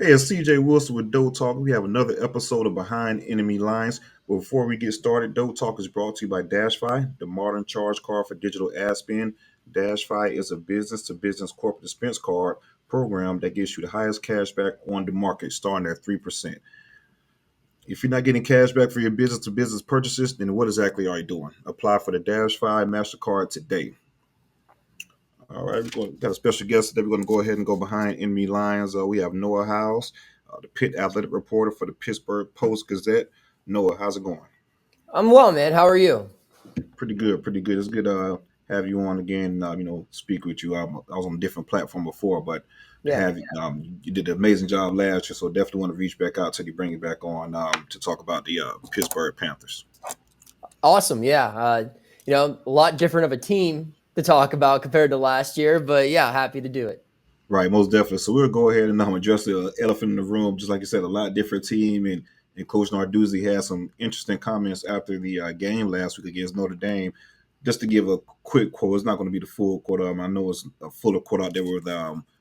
Hey, it's CJ Wilson with Doe Talk. We have another episode of Behind Enemy Lines. But before we get started, Doe Talk is brought to you by DashFi, the modern charge card for digital ad spend. DashFi is a business-to-business corporate expense card program that gives you the highest cash back on the market, starting at 3%. If you're not getting cash back for your business-to-business purchases, then what exactly are you doing? Apply for the DashFi MasterCard today. All right, got a special guest today. We're going to go ahead and go behind enemy lines. We have Noah Hiles, the Pitt athletic reporter for the Pittsburgh Post-Gazette. Noah, how's it going? I'm well, man. How are you? Pretty good, pretty good. It's good to have you on again. Speak with you. I was on a different platform before, but to Yeah. have you, you did an amazing job last year. So definitely want to reach back out to you, bring you back on to talk about the Pittsburgh Panthers. Awesome. Yeah. A lot different of a team to talk about compared to last year, but yeah, happy to do it. Right, most definitely. So we'll go ahead and address the elephant in the room. Just like you said, a lot different team, and Coach Narduzzi had some interesting comments after the game last week against Notre Dame. Just to give a quick quote, it's not going to be the full quote. I know it's a fuller quote out there with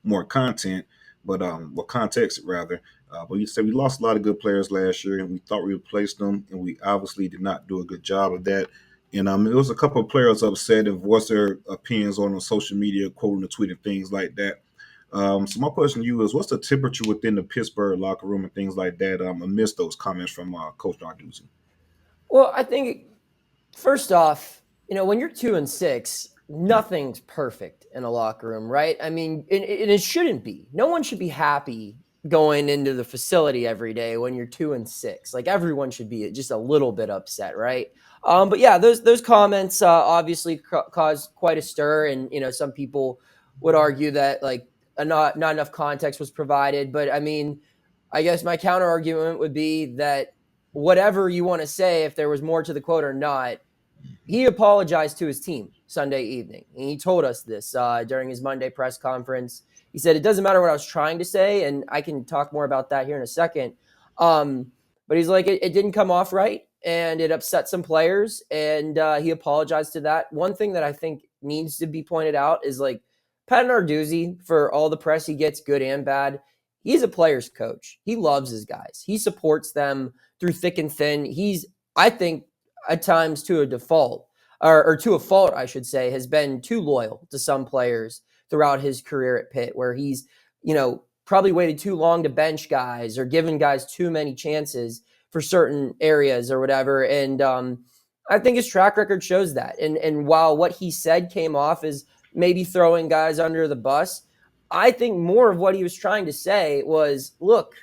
more content, but well, context rather. But you said we lost a lot of good players last year, and we thought we replaced them, and we obviously did not do a good job of that. And it was a couple of players upset and voiced their opinions on social media, quoting the tweet and things like that. So my question to you is, what's the temperature within the Pittsburgh locker room and things like that amidst those comments from Coach Narduzzi? Well, I think first off, when you're 2-6, nothing's perfect in a locker room, right? I mean, and it shouldn't be. No one should be happy going into the facility every day when you're 2-6. Like everyone should be just a little bit upset, right? But yeah, those comments obviously caused quite a stir, and some people would argue that like not enough context was provided. But I mean, I guess my counter argument would be that whatever you want to say, if there was more to the quote or not, he apologized to his team Sunday evening. And he told us this during his Monday press conference. He said, it doesn't matter what I was trying to say, and I can talk more about that here in a second. But he's like, it didn't come off right, and it upset some players, and he apologized to that. One thing that I think needs to be pointed out is like Pat Narduzzi, for all the press he gets, good and bad, he's a player's coach. He loves his guys. He supports them through thick and thin. He's, I think, at times to a default or to a fault, I should say, has been too loyal to some players throughout his career at Pitt, where he's, probably waited too long to bench guys or given guys too many chances for certain areas or whatever. And I think his track record shows that. And while what he said came off as maybe throwing guys under the bus, I think more of what he was trying to say was, look,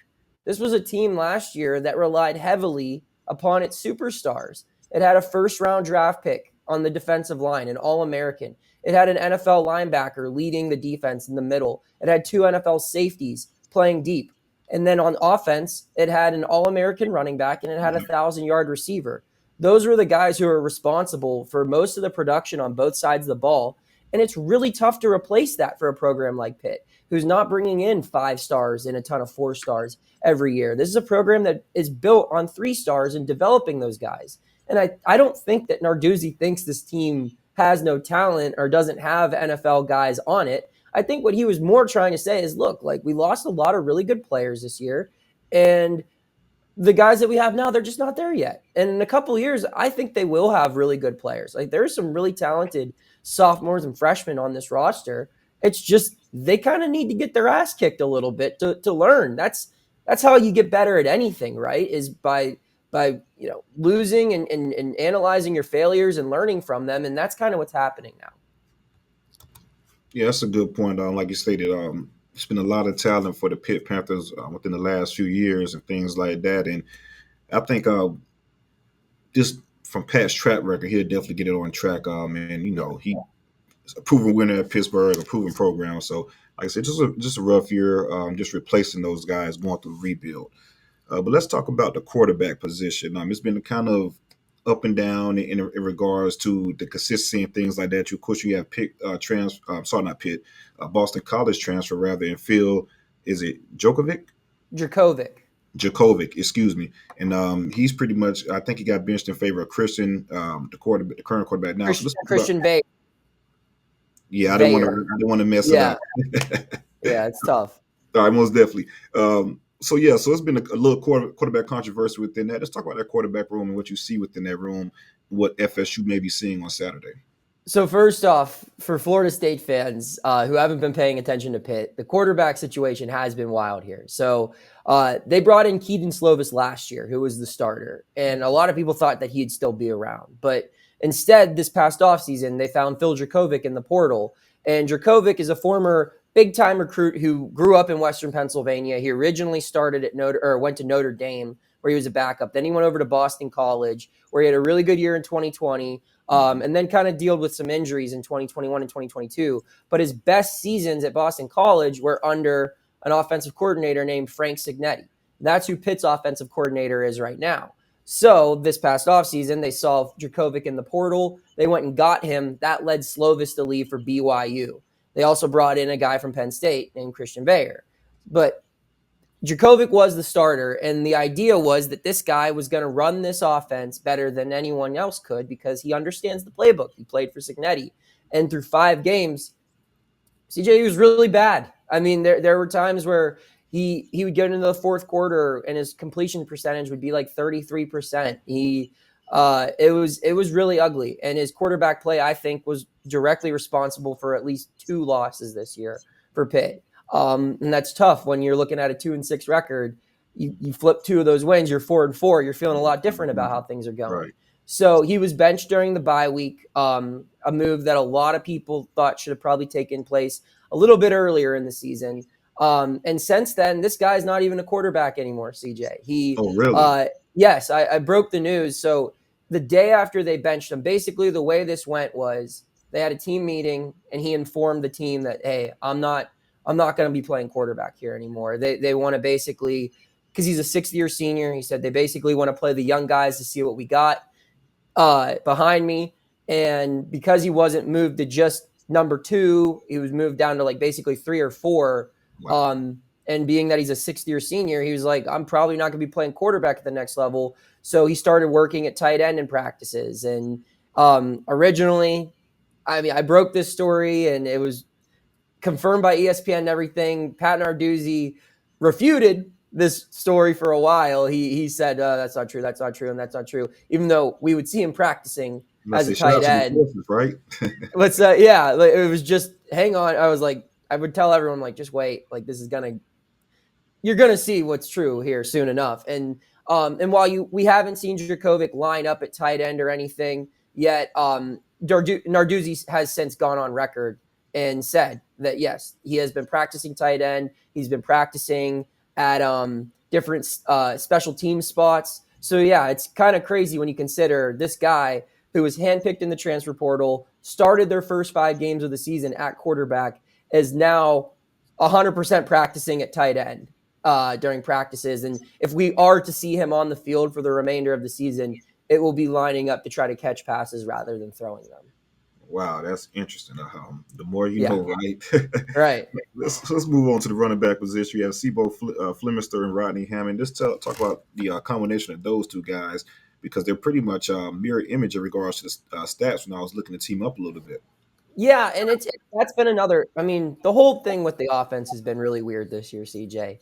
this was a team last year that relied heavily upon its superstars. It had a first-round draft pick on the defensive line, an All-American. It had an NFL linebacker leading the defense in the middle. It had two NFL safeties playing deep. And then on offense, it had an All-American running back, and it had a 1,000-yard receiver. Those were the guys who are responsible for most of the production on both sides of the ball. And it's really tough to replace that for a program like Pitt, who's not bringing in 5 stars and a ton of 4 stars every year. This is a program that is built on 3 stars and developing those guys. And I don't think that Narduzzi thinks this team has no talent or doesn't have NFL guys on it. I think what he was more trying to say is, look, like we lost a lot of really good players this year, and the guys that we have now, they're just not there yet. And in a couple of years, I think they will have really good players. Like there's some really talented sophomores and freshmen on this roster. It's just they kind of need to get their ass kicked a little bit to learn. That's how you get better at anything, right? Is by losing and analyzing your failures and learning from them. And that's kind of what's happening now. Yeah, that's a good point. Like you stated, it's been a lot of talent for the Pitt Panthers within the last few years and things like that. And I think just from Pat's track record, he'll definitely get it on track. And he's a proven winner at Pittsburgh, a proven program. So, like I said, just a rough year, just replacing those guys going through rebuild. But let's talk about the quarterback position. It's been kind of up and down in regards to the consistency and things like that. Of course, you have Pitt not Pitt, Boston College transfer rather, and Phil, is it Djokovic? Dracovic. Djokovic, excuse me, and he's pretty much. I think he got benched in favor of Christian, the current quarterback now. So let's talk about, Christian Bay. yeah, I didn't Bayer. want to mess it Yeah. up. Yeah, it's tough. All right, most definitely. So yeah, so it's been a little quarterback controversy within that. Let's talk about that quarterback room and what you see within that room, what FSU may be seeing on Saturday. So first off, for Florida State fans who haven't been paying attention to Pitt, the quarterback situation has been wild here. So they brought in Keaton Slovis last year, who was the starter, and a lot of people thought that he'd still be around. But instead, this past offseason, they found Phil Dracovic in the portal, and Dracovic is a former big-time recruit who grew up in Western Pennsylvania. He originally started at went to Notre Dame, where he was a backup. Then he went over to Boston College, where he had a really good year in 2020. And then kind of dealt with some injuries in 2021 and 2022. But his best seasons at Boston College were under an offensive coordinator named Frank Cignetti. That's who Pitt's offensive coordinator is right now. So this past offseason, they saw Dracovic in the portal. They went and got him. That led Slovis to leave for BYU. They also brought in a guy from Penn State named Christian Bayer. But Dracovic was the starter, and the idea was that this guy was going to run this offense better than anyone else could because he understands the playbook. He played for Cignetti, and through 5 games, CJ was really bad. I mean, there were times where he would get into the fourth quarter and his completion percentage would be like 33%. It was really ugly, and his quarterback play, I think, was directly responsible for at least 2 losses this year for Pitt. And that's tough when you're looking at a 2-6 record. You flip 2 of those wins, you're 4-4. You're feeling a lot different about how things are going. Right. So he was benched during the bye week, a move that a lot of people thought should have probably taken place a little bit earlier in the season. And since then, this guy's not even a quarterback anymore, CJ. Oh, really? Yes, I broke the news. So the day after they benched him, basically the way this went was they had a team meeting and he informed the team that, hey, I'm not going to be playing quarterback here anymore. They want to basically, because he's a 6th-year senior, he said they basically want to play the young guys to see what we got behind me. And because he wasn't moved to just number 2, he was moved down to like basically 3 or 4. Wow. And being that he's a 6th-year senior, he was like, I'm probably not going to be playing quarterback at the next level. So he started working at tight end in practices. And originally, I mean, I broke this story and it was confirmed by ESPN and everything. Pat Narduzzi refuted this story for a while. He said, that's not true, and that's not true, even though we would see him practicing as a tight end. Right? But yeah, it was just, hang on. I was like, I would tell everyone, like, just wait. Like, this is you're going to see what's true here soon enough. And while we haven't seen Dracovic line up at tight end or anything yet, Narduzzi has since gone on record and said that, yes, he has been practicing tight end. He's been practicing at different special team spots. So, yeah, it's kind of crazy when you consider this guy who was handpicked in the transfer portal, started their first 5 games of the season at quarterback, is now 100% practicing at tight end during practices. And if we are to see him on the field for the remainder of the season, it will be lining up to try to catch passes rather than throwing them. Wow, that's interesting. The more you know, right? Right. Let's move on to the running back position. You have Sebo Flemister and Rodney Hammond. Let's talk about the combination of those 2 guys because they're pretty much mirror image in regards to the stats when I was looking to team up a little bit. Yeah, and that's been another. I mean, the whole thing with the offense has been really weird this year, CJ.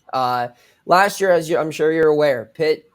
Last year, I'm sure you're aware, Pitt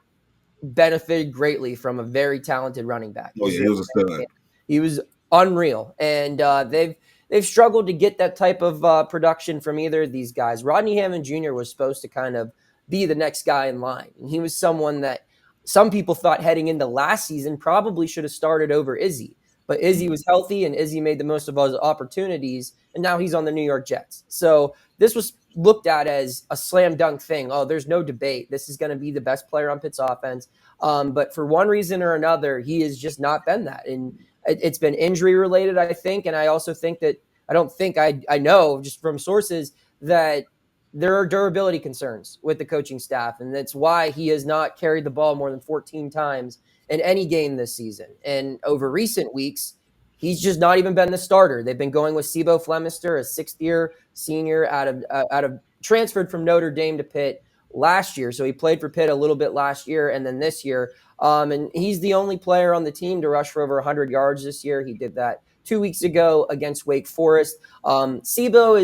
benefited greatly from a very talented running back. Oh yeah, he was a stud. He was unreal, and they've struggled to get that type of production from either of these guys. Rodney Hammond Jr. was supposed to kind of be the next guy in line, and he was someone that some people thought heading into last season probably should have started over Izzy. But Izzy was healthy, and Izzy made the most of his opportunities, and now he's on the New York Jets. So this was looked at as a slam dunk thing. Oh, there's no debate. This is going to be the best player on Pitt's offense. But for one reason or another, he has just not been that. And it's been injury related, I think. And I also think that I know just from sources that there are durability concerns with the coaching staff. And that's why he has not carried the ball more than 14 times in any game this season. And over recent weeks, he's just not even been the starter. They've been going with Sebo Flemister, a 6th-year senior out of transferred from Notre Dame to Pitt last year. So he played for Pitt a little bit last year and then this year. And he's the only player on the team to rush for over 100 yards this year. He did that 2 weeks ago against Wake Forest. Sebo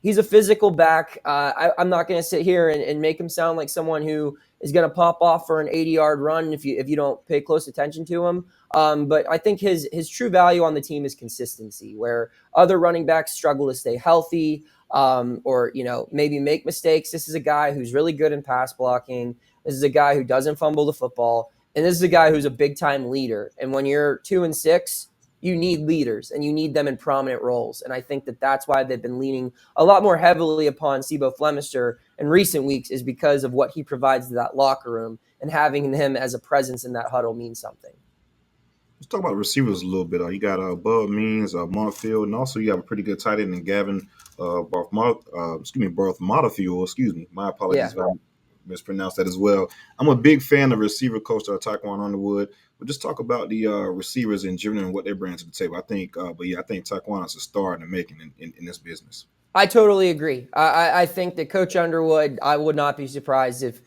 He's a physical back. I'm not going to sit here and make him sound like someone who is going to pop off for an 80-yard run if you don't pay close attention to him. But I think his true value on the team is consistency, where other running backs struggle to stay healthy, or maybe make mistakes. This is a guy who's really good in pass blocking. This is a guy who doesn't fumble the football, and this is a guy who's a big time leader. And when you're 2-6, you need leaders, and you need them in prominent roles. And I think that's why they've been leaning a lot more heavily upon Sibo Flemister in recent weeks, is because of what he provides to that locker room, and having him as a presence in that huddle means something. Let's talk about receivers a little bit. You got Bud Means, Montfield, and also you have a pretty good tight end in Gavin Bartholomew. Excuse me. My apologies if I mispronounced that as well. I'm a big fan of receiver coach Taquan Underwood. But just talk about the receivers in general and what they bring to the table. I think Taquan is a star in the making in this business. I totally agree. I think that Coach Underwood, I would not be surprised if,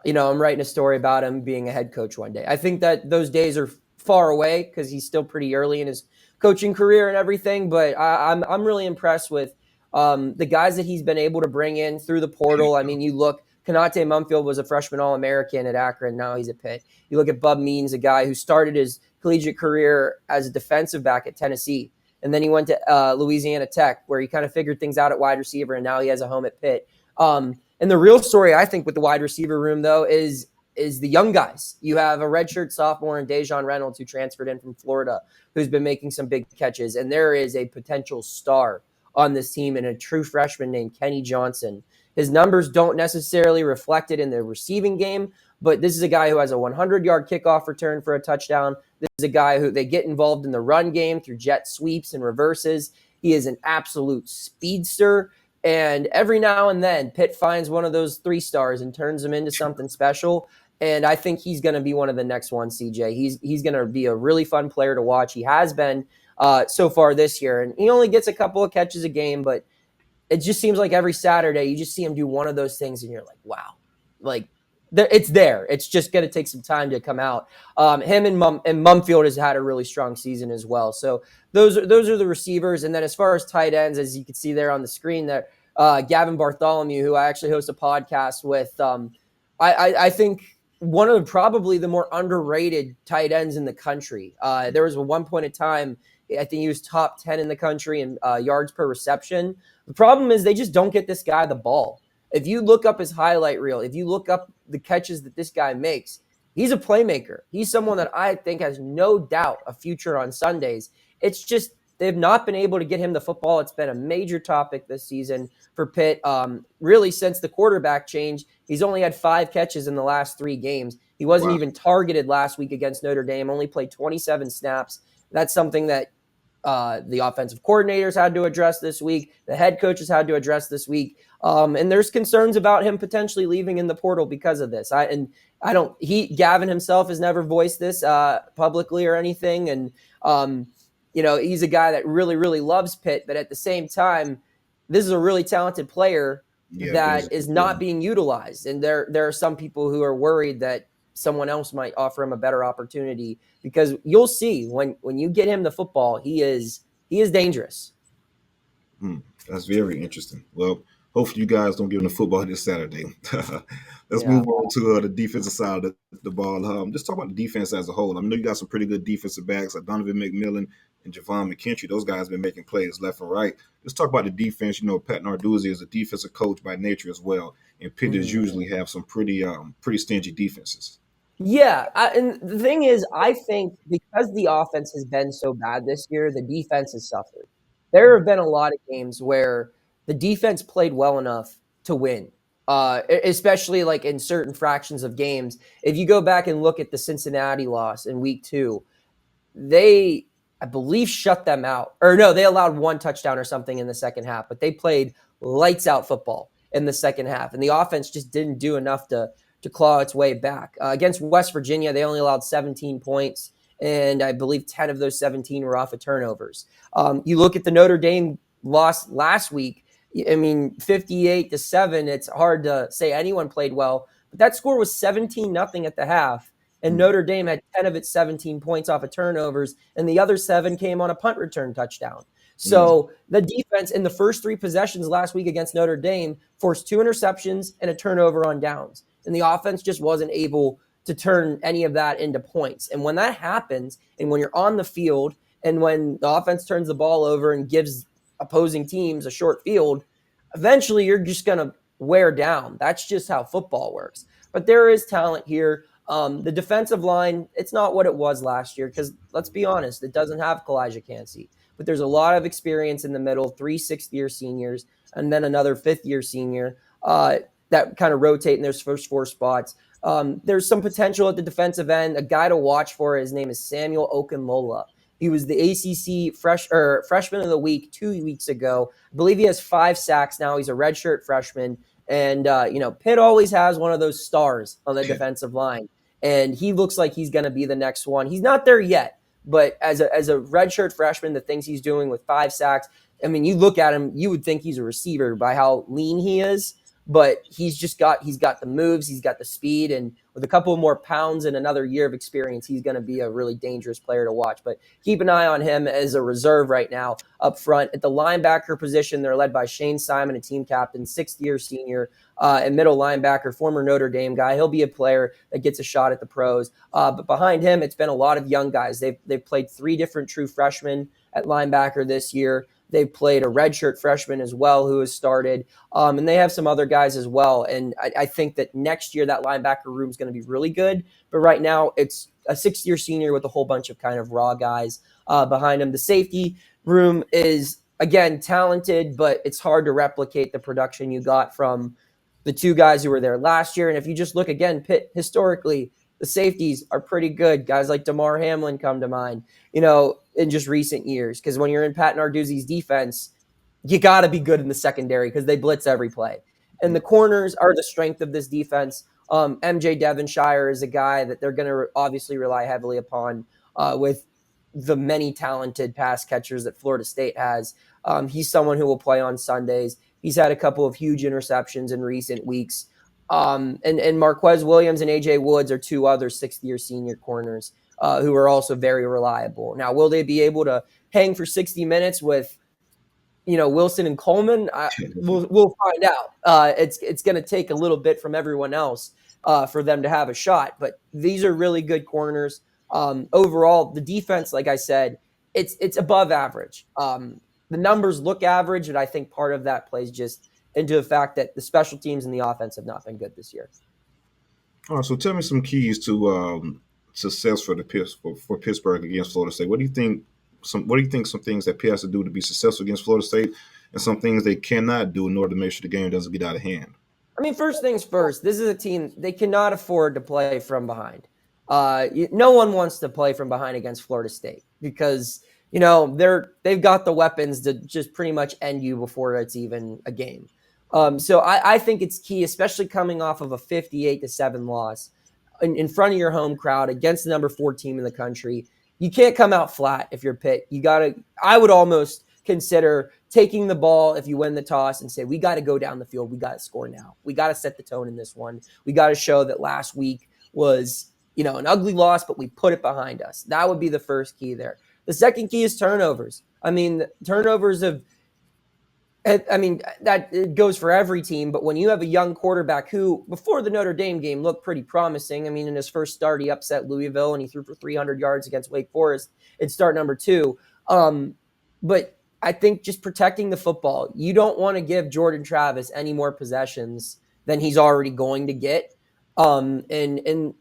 I'm writing a story about him being a head coach one day. I think that those days are far away because he's still pretty early in his coaching career and everything. But I'm really impressed with the guys that he's been able to bring in through the portal. I mean, you look, Kanate Mumfield was a freshman All-American at Akron. Now he's at Pitt. You look at Bub Means, a guy who started his collegiate career as a defensive back at Tennessee. And then he went to Louisiana Tech, where he kind of figured things out at wide receiver, and now he has a home at Pitt. And the real story, I think, with the wide receiver room, though, is the young guys. You have a redshirt sophomore in Dejon Reynolds, who transferred in from Florida, who's been making some big catches. And there is a potential star on this team, and a true freshman named Kenny Johnson. His numbers don't necessarily reflect it in the receiving game, but this is a guy who has a 100-yard kickoff return for a touchdown. This is a guy who they get involved in the run game through jet sweeps and reverses. He is an absolute speedster. And every now and then, Pitt finds one of those 3 stars and turns him into something special. And I think he's going to be one of the next ones, CJ. He's going to be a really fun player to watch. He has been so far this year. And he only gets a couple of catches a game, but it just seems like every Saturday you just see him do one of those things and you're like, wow, like it's there. It's just going to take some time to come out. Him and Mumfield has had a really strong season as well. So those are the receivers. And then as far as tight ends, as you can see there on the screen there, Gavin Bartholomew, who I actually host a podcast with, I think one of probably the more underrated tight ends in the country. There was one point in time, I think he was top 10 in the country in yards per reception. The problem is they just don't get this guy the ball. If you look up his highlight reel, if you look up the catches that this guy makes, he's a playmaker. He's someone that I think has no doubt a future on Sundays. It's just they've not been able to get him the football. It's been a major topic this season for Pitt. Really, since the quarterback change, he's only had 5 catches in the last 3 games. He wasn't even targeted last week against Notre Dame, only played 27 snaps. That's something that the offensive coordinators had to address this week. The head coaches had to address this week. And there's concerns about him potentially leaving in the portal because of this. Gavin himself has never voiced this publicly or anything. And, he's a guy that really, really loves Pitt. But at the same time, this is a really talented player that is not being utilized. And there are some people who are worried that someone else might offer him a better opportunity, because you'll see when you get him the football, he is dangerous. That's very interesting. Well, hopefully you guys don't give him the football this Saturday. Let's move on to the defensive side of the ball. Just talk about the defense as a whole. I know you got some pretty good defensive backs like Donovan McMillan and Javon McKinstry. Those guys have been making plays left and right. Let's talk about the defense. Pat Narduzzi is a defensive coach by nature as well, and Pitt usually have some pretty stingy defenses. Yeah, and the thing is, I think because the offense has been so bad this year, the defense has suffered. There have been a lot of games where the defense played well enough to win, especially like in certain fractions of games. If you go back and look at the Cincinnati loss in week 2, they, I believe, shut them out. Or no, they allowed 1 touchdown or something in the second half, but they played lights out football in the second half. And the offense just didn't do enough to claw its way back. Against West Virginia, they only allowed 17 points, and I believe 10 of those 17 were off of turnovers. You look at the Notre Dame loss last week, 58-7, it's hard to say anyone played well, but that score was 17-0 at the half, and Notre Dame had 10 of its 17 points off of turnovers, and the other 7 came on a punt return touchdown. So the defense in the first 3 possessions last week against Notre Dame forced 2 interceptions and a turnover on downs. And the offense just wasn't able to turn any of that into points. And when that happens, and when you're on the field, and when the offense turns the ball over and gives opposing teams a short field, eventually you're just going to wear down. That's just how football works. But there is talent here. The defensive line, it's not what it was last year because, let's be honest, it doesn't have Kalijah Cansey. But there's a lot of experience in the middle, 3 sixth-year seniors, and then another fifth-year senior that kind of rotate in those first 4 spots. There's some potential at the defensive end. A guy to watch for, his name is Samuel Okunlola. He was the ACC freshman of the week 2 weeks ago. I believe he has 5 sacks now. He's a redshirt freshman. And, Pitt always has one of those stars on the defensive line. And he looks like he's going to be the next one. He's not there yet. But as a redshirt freshman, the things he's doing with 5 sacks, I mean, you look at him, you would think he's a receiver by how lean he is. But he's got the moves, he's got the speed, and with a couple more pounds and another year of experience, he's going to be a really dangerous player to watch. But keep an eye on him as a reserve right now up front. At the linebacker position, they're led by Shane Simon, a team captain, 6th-year senior, and middle linebacker, former Notre Dame guy. He'll be a player that gets a shot at the pros. But behind him, it's been a lot of young guys. They've played 3 different true freshmen at linebacker this year. They've played a redshirt freshman as well who has started. And they have some other guys as well. And I think that next year that linebacker room is going to be really good. But right now it's a 6th-year senior with a whole bunch of kind of raw guys behind him. The safety room is, again, talented, but it's hard to replicate the production you got from the 2 guys who were there last year. And if you just look again, Pitt historically, the safeties are pretty good. Guys like DeMar Hamlin come to mind, in just recent years. Because when you're in Pat Narduzzi's defense, you got to be good in the secondary because they blitz every play. And the corners are the strength of this defense. MJ Devonshire is a guy that they're going to obviously rely heavily upon with the many talented pass catchers that Florida State has. He's someone who will play on Sundays. He's had a couple of huge interceptions in recent weeks. And Marquez Williams and AJ Woods are 2 other 6th-year senior corners who are also very reliable. Now, will they be able to hang for 60 minutes with, Wilson and Coleman? We'll find out. It's going to take a little bit from everyone else for them to have a shot. But these are really good corners. Overall, the defense, like I said, it's above average. The numbers look average, and I think part of that plays just into the fact that the special teams and the offense have not been good this year. All right, so tell me some keys to success for Pittsburgh against Florida State. What do you think? Some things that Pitt has to do to be successful against Florida State, and some things they cannot do in order to make sure the game doesn't get out of hand? I mean, first things first. This is a team they cannot afford to play from behind. No one wants to play from behind against Florida State because they've got the weapons to just pretty much end you before it's even a game. So I think it's key, especially coming off of a 58-7 loss in front of your home crowd against the number 4 team in the country. You can't come out flat if you're Pitt. I would almost consider taking the ball if you win the toss and say, we got to go down the field. We got to score now. We got to set the tone in this one. We got to show that last week was, an ugly loss, but we put it behind us. That would be the first key there. The second key is turnovers. I mean, turnovers that it goes for every team, but when you have a young quarterback who, before the Notre Dame game, looked pretty promising. I mean, in his first start, he upset Louisville and he threw for 300 yards against Wake Forest in start number 2. But I think just protecting the football, you don't want to give Jordan Travis any more possessions than he's already going to get. And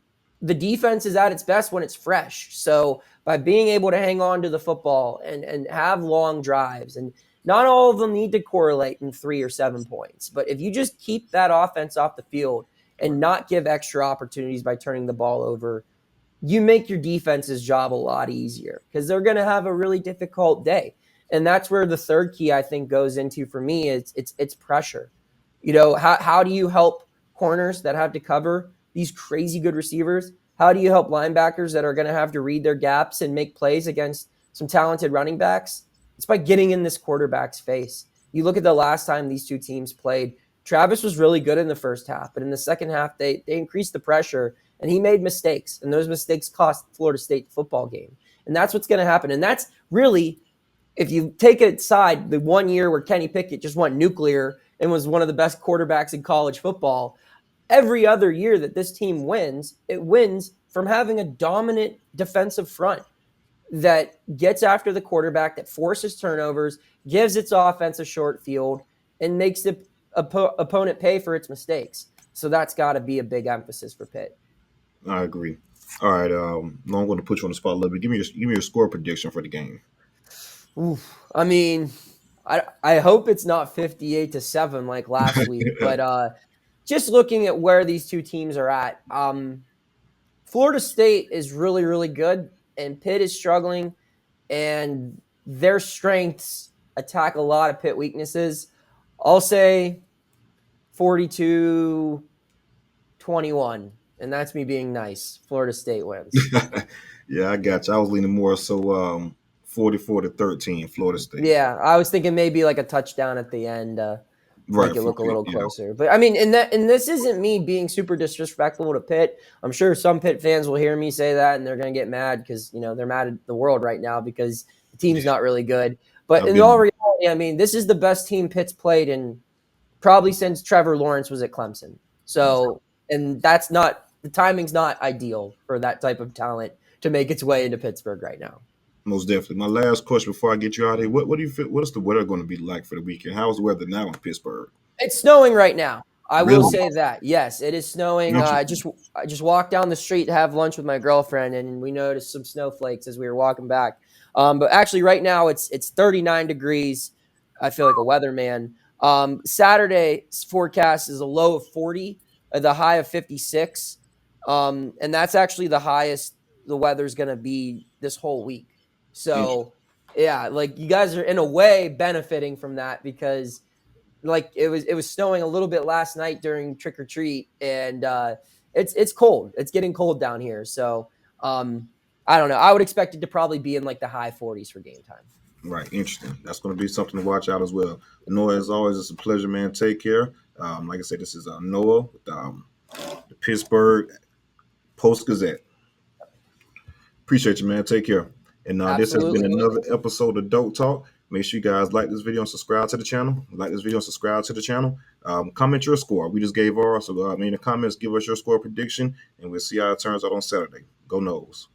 the defense is at its best when it's fresh. So by being able to hang on to the football and have long drives, and not all of them need to correlate in 3 or 7 points. But if you just keep that offense off the field and not give extra opportunities by turning the ball over, you make your defense's job a lot easier because they're going to have a really difficult day. And that's where the third key, I think, goes into for me. It's pressure. How do you help corners that have to cover these crazy good receivers? How do you help linebackers that are going to have to read their gaps and make plays against some talented running backs? It's by getting in this quarterback's face. You look at the last time these 2 teams played, Travis was really good in the first half, but in the second half, they increased the pressure, and he made mistakes, and those mistakes cost Florida State the football game. And that's what's going to happen. And that's really if you take it aside the 1 year where Kenny Pickett just went nuclear and was one of the best quarterbacks in college football, every other year that this team wins, it wins from having a dominant defensive front that gets after the quarterback, that forces turnovers, gives its offense a short field, and makes the opponent pay for its mistakes. So that's got to be a big emphasis for Pitt. I agree. All right, now I'm going to put you on the spot a little bit. Give me your score prediction for the game. Oof. I mean, I hope it's not 58-7 like last week, but just looking at where these two teams are at, Florida State is really, really good, and Pitt is struggling, and their strengths attack a lot of Pitt weaknesses. I'll say 42-21, and that's me being nice. Florida State wins. Yeah, I got you. I was leaning more so 44-13, Florida State. Yeah, I was thinking maybe like a touchdown at the end. Right, Make it look a little yeah. closer. But I mean, and this isn't me being super disrespectful to Pitt. I'm sure some Pitt fans will hear me say that and they're going to get mad because they're mad at the world right now because the team's not really good. But in all reality, I mean, this is the best team Pitt's played in probably since Trevor Lawrence was at Clemson. So, and that's not the timing's not ideal for that type of talent to make its way into Pittsburgh right now. Most definitely. My last question before I get you out of here: what do you feel? What is the weather going to be like for the weekend? How's the weather now in Pittsburgh? It's snowing right now. I will Really? say that. Yes, it is snowing. I just walked down the street to have lunch with my girlfriend, and we noticed some snowflakes as we were walking back. But actually, right now it's 39 degrees. I feel like a weatherman. Saturday's forecast is a low of 40, the high of 56, and that's actually the highest the weather's going to be this whole week. So, yeah, like you guys are in a way benefiting from that because like it was snowing a little bit last night during trick or treat, and it's cold. It's getting cold down here, so I don't know. I would expect it to probably be in like the high 40s for game time. Right, interesting. That's going to be something to watch out as well. Noah, as always, it's a pleasure, man. Take care. Like I said, this is Noah with the Pittsburgh Post-Gazette. Appreciate you, man. Take care. And this has been Absolutely. another episode of Dope Talk. Make sure you guys like this video and subscribe to the channel. Like this video and subscribe to the channel. Comment your score. We just gave ours. So in the comments, give us your score prediction, and we'll see how it turns out on Saturday. Go Noles.